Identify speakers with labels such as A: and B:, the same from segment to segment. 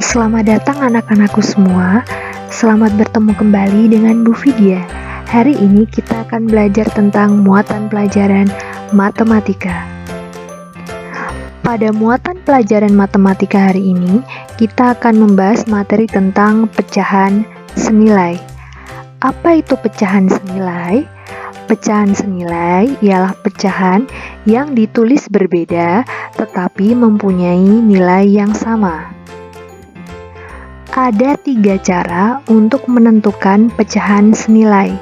A: Selamat datang anak-anakku semua. Selamat bertemu kembali dengan Bu Vidya. Hari ini kita akan belajar tentang muatan pelajaran matematika. Pada muatan pelajaran matematika hari ini, kita akan membahas materi tentang pecahan senilai. Apa itu pecahan senilai? Pecahan senilai ialah pecahan yang ditulis berbeda tetapi mempunyai nilai yang sama. Ada 3 cara untuk menentukan pecahan senilai.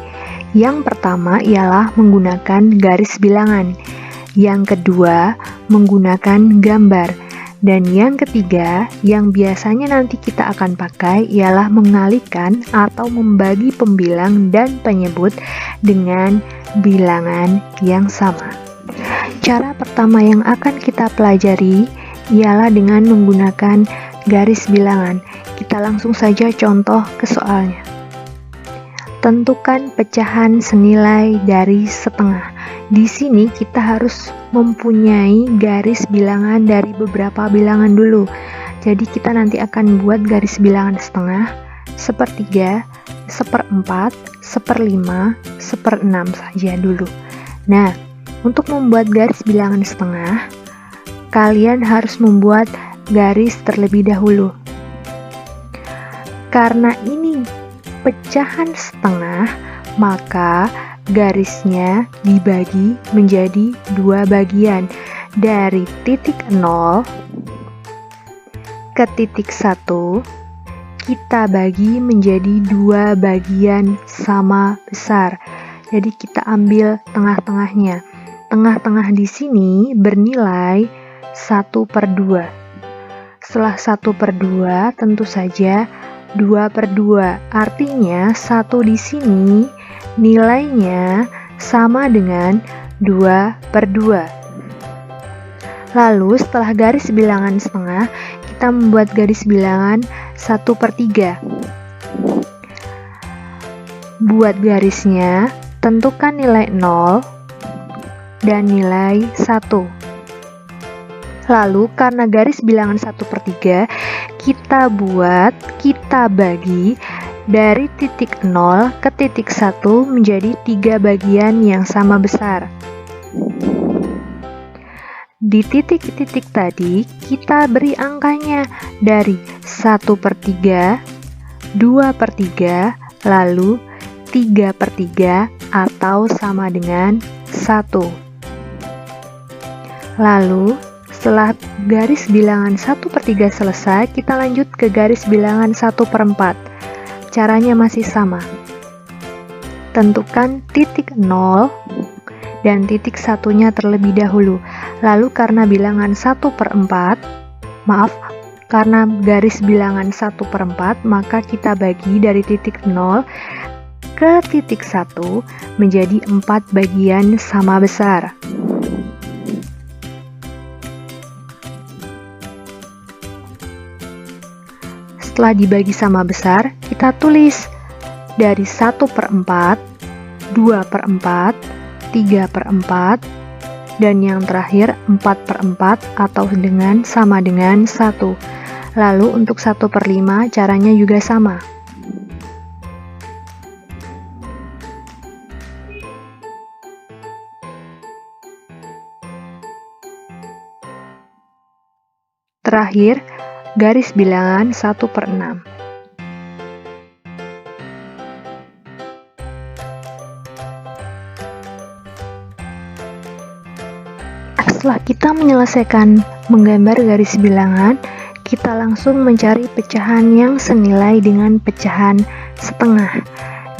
A: Yang pertama ialah menggunakan garis bilangan. Yang kedua, menggunakan gambar. Dan yang ketiga, yang biasanya nanti kita akan pakai ialah mengalihkan atau membagi pembilang dan penyebut dengan bilangan yang sama. Cara pertama yang akan kita pelajari ialah dengan menggunakan garis bilangan. Kita langsung saja contoh ke soalnya. Tentukan pecahan senilai dari setengah. Di sini kita harus mempunyai garis bilangan dari beberapa bilangan dulu. Jadi kita nanti akan buat garis bilangan setengah, sepertiga, seperempat, seperlima, seperenam saja dulu. Nah, untuk membuat garis bilangan setengah, kalian harus membuat garis terlebih dahulu. Karena ini pecahan setengah, maka garisnya dibagi menjadi 2 bagian. Dari titik 0 ke titik 1, kita bagi menjadi 2 bagian sama besar. Jadi kita ambil tengah-tengahnya. Tengah-tengah di sini bernilai 1/2. Setelah 1/2, tentu saja 2/2, artinya 1 di sini nilainya sama dengan 2/2. Lalu setelah garis bilangan setengah, kita membuat garis bilangan 1/3. Buat garisnya, tentukan nilai 0 dan nilai 1. Lalu karena garis bilangan 1/3, kita bagi dari titik 0 ke titik 1 menjadi 3 bagian yang sama besar. Di titik-titik tadi kita beri angkanya dari 1/3, 2/3, lalu 3/3 atau sama dengan 1. Lalu setelah garis bilangan 1/3 selesai, kita lanjut ke garis bilangan 1/4. Caranya masih sama. Tentukan titik 0 dan titik 1-nya terlebih dahulu. Lalu karena bilangan 1/4, karena garis bilangan 1/4, maka kita bagi dari titik 0 ke titik 1 menjadi 4 bagian sama besar. Setelah dibagi sama besar, kita tulis dari 1/4, 2/4, 3/4, dan yang terakhir 4/4 atau sama dengan 1. Lalu untuk 1/5 caranya juga sama. Terakhir, garis bilangan 1/6. Setelah kita menyelesaikan menggambar garis bilangan, kita langsung mencari pecahan yang senilai dengan pecahan setengah.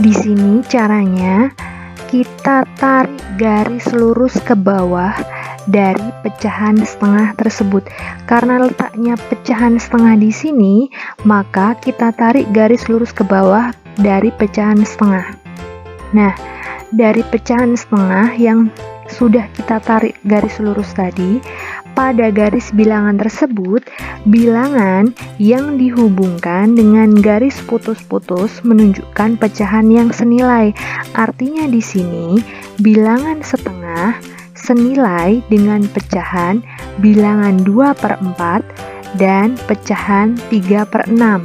A: Di sini caranya kita tarik garis lurus ke bawah dari pecahan setengah tersebut. Karena letaknya pecahan setengah di sini, maka kita tarik garis lurus ke bawah dari pecahan setengah. Nah, dari pecahan setengah yang sudah kita tarik garis lurus tadi, pada garis bilangan tersebut, bilangan yang dihubungkan dengan garis putus-putus menunjukkan pecahan yang senilai. Artinya di sini, bilangan setengah senilai dengan pecahan bilangan 2/4 dan pecahan 3/6.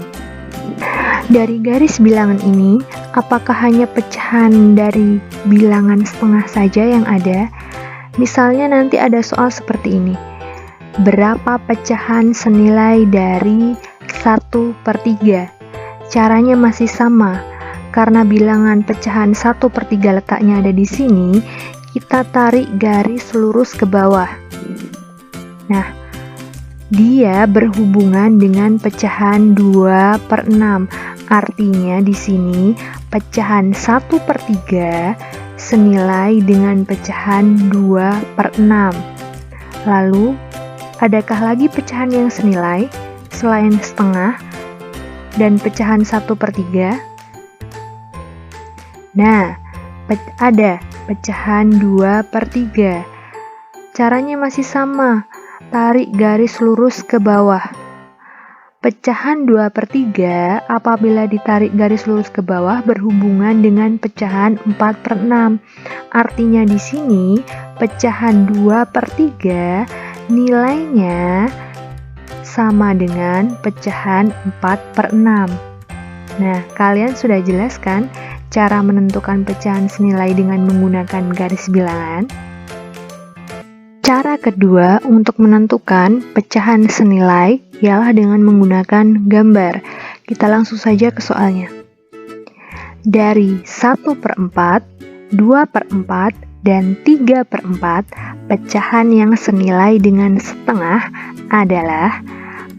A: Dari garis bilangan ini, apakah hanya pecahan dari bilangan setengah saja yang ada? Misalnya nanti ada soal seperti ini. Berapa pecahan senilai dari 1/3? Caranya masih sama. Karena bilangan pecahan 1/3 letaknya ada di sini, kita tarik garis lurus ke bawah. Nah, dia berhubungan dengan pecahan 2/6. Artinya di sini pecahan 1/3 senilai dengan pecahan 2/6. Lalu, adakah lagi pecahan yang senilai selain setengah dan pecahan 1/3? Nah, ada pecahan 2/3. Caranya masih sama. Tarik garis lurus ke bawah. Pecahan 2/3 apabila ditarik garis lurus ke bawah berhubungan dengan pecahan 4/6. Artinya di sini pecahan 2/3 nilainya sama dengan pecahan 4/6. Nah, kalian sudah jelas kan cara menentukan pecahan senilai dengan menggunakan garis bilangan? Cara kedua untuk menentukan pecahan senilai ialah dengan menggunakan gambar. Kita langsung saja ke soalnya. Dari 1/4, 2/4, dan 3/4, pecahan yang senilai dengan setengah adalah,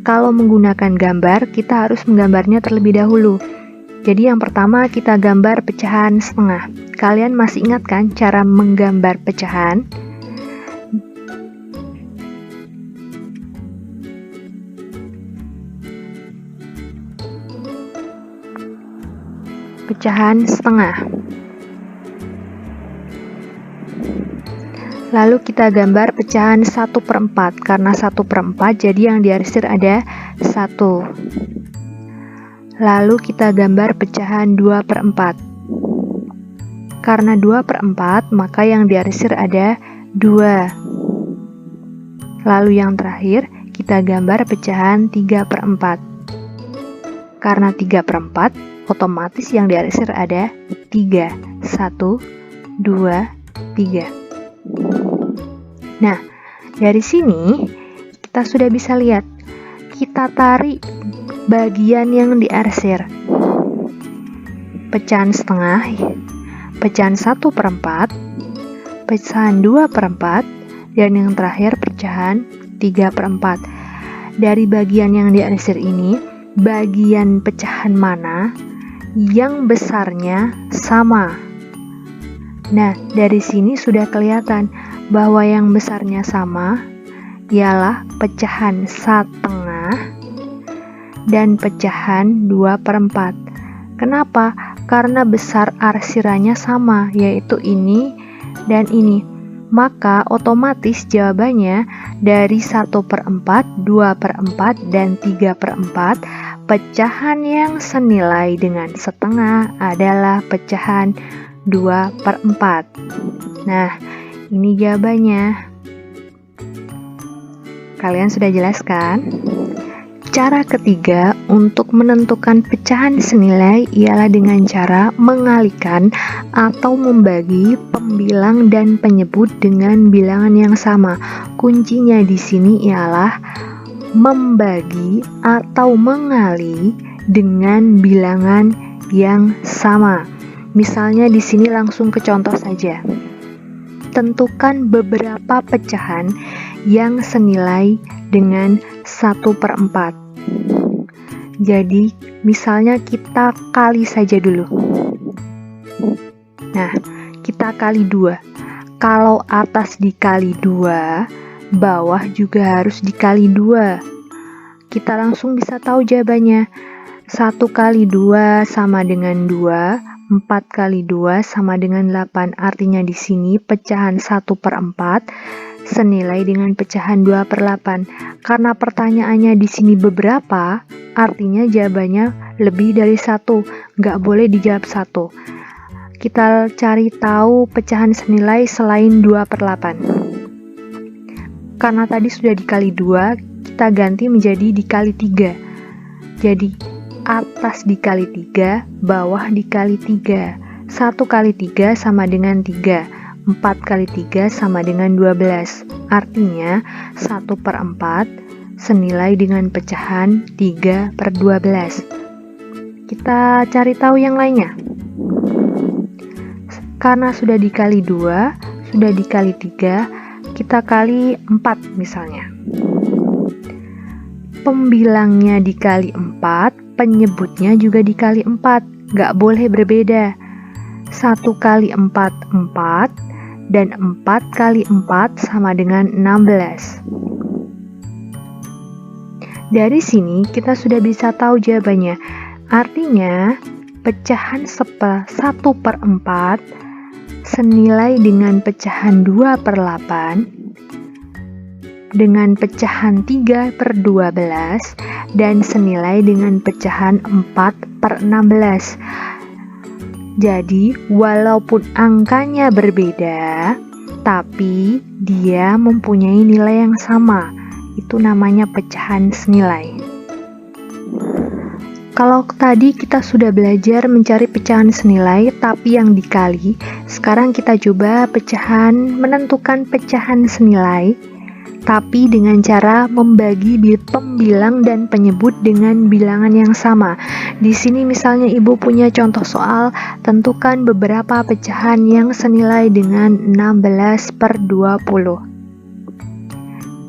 A: kalau menggunakan gambar, kita harus menggambarnya terlebih dahulu. Jadi yang pertama kita gambar pecahan setengah. Kalian masih ingat kan cara menggambar pecahan? Pecahan setengah. Lalu kita gambar pecahan 1/4. Karena 1/4 jadi yang diarsir ada 1. Lalu kita gambar pecahan 2/4. Karena 2/4 maka yang diarsir ada 2. Lalu yang terakhir kita gambar pecahan 3/4. Karena 3/4 otomatis yang diarsir ada 3. 1, 2, 3. Nah, dari sini kita sudah bisa lihat. Kita tarik bagian yang diarsir. Pecahan setengah, pecahan 1/4, pecahan 2/4, dan yang terakhir pecahan 3/4. Dari bagian yang diarsir ini, bagian pecahan mana yang besarnya sama? Nah, dari sini sudah kelihatan bahwa yang besarnya sama ialah pecahan 1/2 dan pecahan 2/4. Kenapa? Karena besar arsirannya sama, yaitu ini dan ini. Maka otomatis jawabannya dari 1/4, 2/4, dan 3/4, pecahan yang senilai dengan setengah adalah pecahan 2/4. Nah, ini jawabannya. Kalian sudah jelaskan? Cara ketiga untuk menentukan pecahan senilai ialah dengan cara mengalihkan atau membagi pembilang dan penyebut dengan bilangan yang sama. Kuncinya di sini ialah membagi atau mengalih dengan bilangan yang sama. Misalnya di sini langsung ke contoh saja. Tentukan beberapa pecahan yang senilai dengan 1/4. Jadi, misalnya kita kali saja dulu. Nah, kita kali 2. Kalau atas dikali 2, bawah juga harus dikali 2. Kita langsung bisa tahu jawabannya. 1 kali 2 sama dengan 2, 4 kali 2 sama dengan 8. Artinya di sini pecahan 1/4 senilai dengan pecahan 2/8. Karena pertanyaannya di sini beberapa, artinya jawabannya lebih dari 1. Nggak boleh dijawab 1. Kita cari tahu pecahan senilai selain 2/8. karena tadi sudah dikali 2, kita ganti menjadi dikali 3. Jadi atas dikali 3, bawah dikali 3. 1 kali 3 sama dengan 3. 4 kali 3 sama dengan 12. Artinya 1/4 senilai dengan pecahan 3/12. Kita cari tahu yang lainnya. Karena sudah dikali 2, sudah dikali 3, kita kali 4 misalnya. Pembilangnya dikali 4, penyebutnya juga dikali 4. Nggak boleh berbeda. 1 kali 4, 4. Dan 4 kali 4 sama dengan 16. Dari sini kita sudah bisa tahu jawabannya. Artinya, pecahan 1/4 senilai dengan pecahan 2/8 dengan pecahan 3/12 dan senilai dengan pecahan 4/16. Jadi, walaupun angkanya berbeda, tapi dia mempunyai nilai yang sama. Itu namanya pecahan senilai. Kalau tadi kita sudah belajar mencari pecahan senilai, tapi yang dikali, sekarang kita coba menentukan pecahan senilai, tapi dengan cara membagi pembilang dan penyebut dengan bilangan yang sama. Di sini misalnya Ibu punya contoh soal, tentukan beberapa pecahan yang senilai dengan 16/20.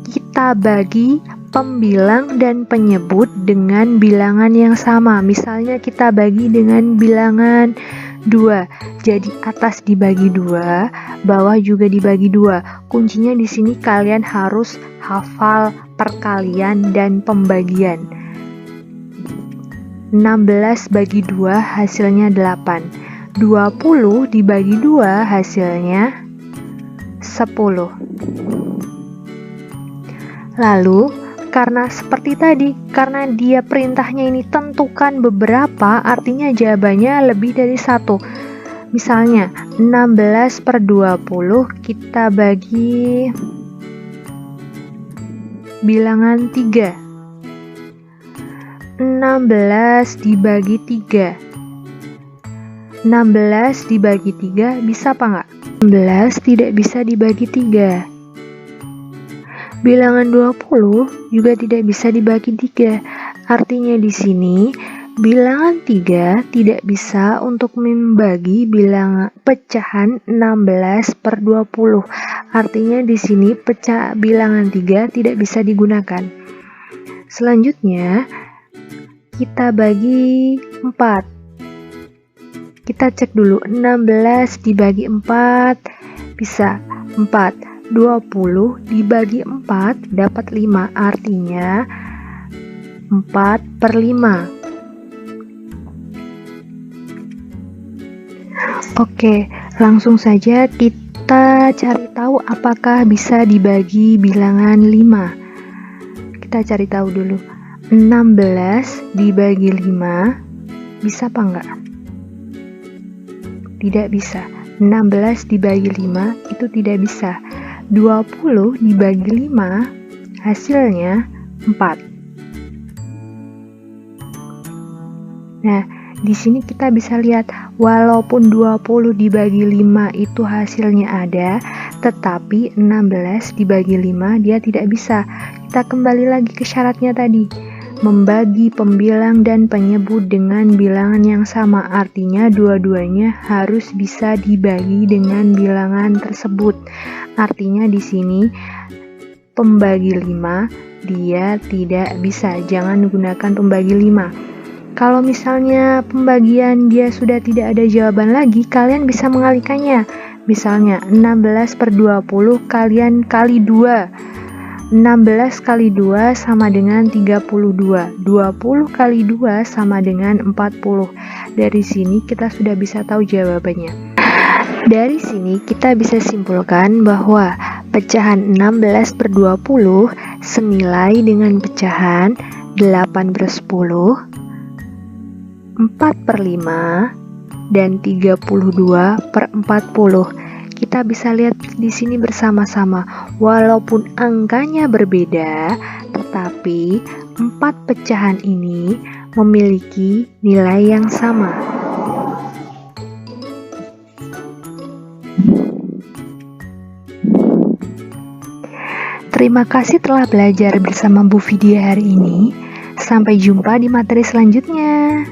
A: Kita bagi pembilang dan penyebut dengan bilangan yang sama. Misalnya kita bagi dengan bilangan 2. Jadi atas dibagi 2, bawah juga dibagi 2. Kuncinya di sini kalian harus hafal perkalian dan pembagian. 16 bagi 2 hasilnya 8. 20 dibagi 2 hasilnya 10. Lalu, karena seperti tadi, karena dia perintahnya ini tentukan beberapa, artinya jawabannya lebih dari 1. Misalnya, 16/20 kita bagi bilangan 3. 16 dibagi 3. 16 dibagi 3 bisa apa enggak? 16 tidak bisa dibagi 3. Bilangan 20 juga tidak bisa dibagi 3. Artinya di sini bilangan 3 tidak bisa untuk membagi pecahan 16/20. Artinya di sini bilangan 3 tidak bisa digunakan. Selanjutnya kita bagi 4. Kita cek dulu, 16 dibagi 4 bisa 4. 20 dibagi 4 dapat 5, artinya 4/5. Oke, langsung saja kita cari tahu apakah bisa dibagi bilangan 5. Kita cari tahu dulu. 16 dibagi 5 bisa apa enggak? Tidak bisa. 16 dibagi 5 itu tidak bisa. 20 dibagi 5 hasilnya 4. Nah, di sini kita bisa lihat walaupun 20 dibagi 5 itu hasilnya ada, tetapi 16 dibagi 5 dia tidak bisa. Kita kembali lagi ke syaratnya tadi. Membagi pembilang dan penyebut dengan bilangan yang sama, artinya dua-duanya harus bisa dibagi dengan bilangan tersebut. Artinya di sini pembagi 5 dia tidak bisa, jangan gunakan pembagi 5. Kalau misalnya pembagian dia sudah tidak ada jawaban lagi, kalian bisa mengalihkannya. Misalnya 16/20 kalian kali 2. 16 kali 2 sama dengan 32. 20 kali 2 sama dengan 40. Dari sini kita sudah bisa tahu jawabannya. Dari sini kita bisa simpulkan bahwa pecahan 16/20 senilai dengan pecahan 8/10, 4/5, dan 32/40. kita bisa lihat di sini bersama-sama, walaupun angkanya berbeda, tetapi 4 pecahan ini memiliki nilai yang sama. Terima kasih telah belajar bersama Bu Vidya hari ini. Sampai jumpa di materi selanjutnya.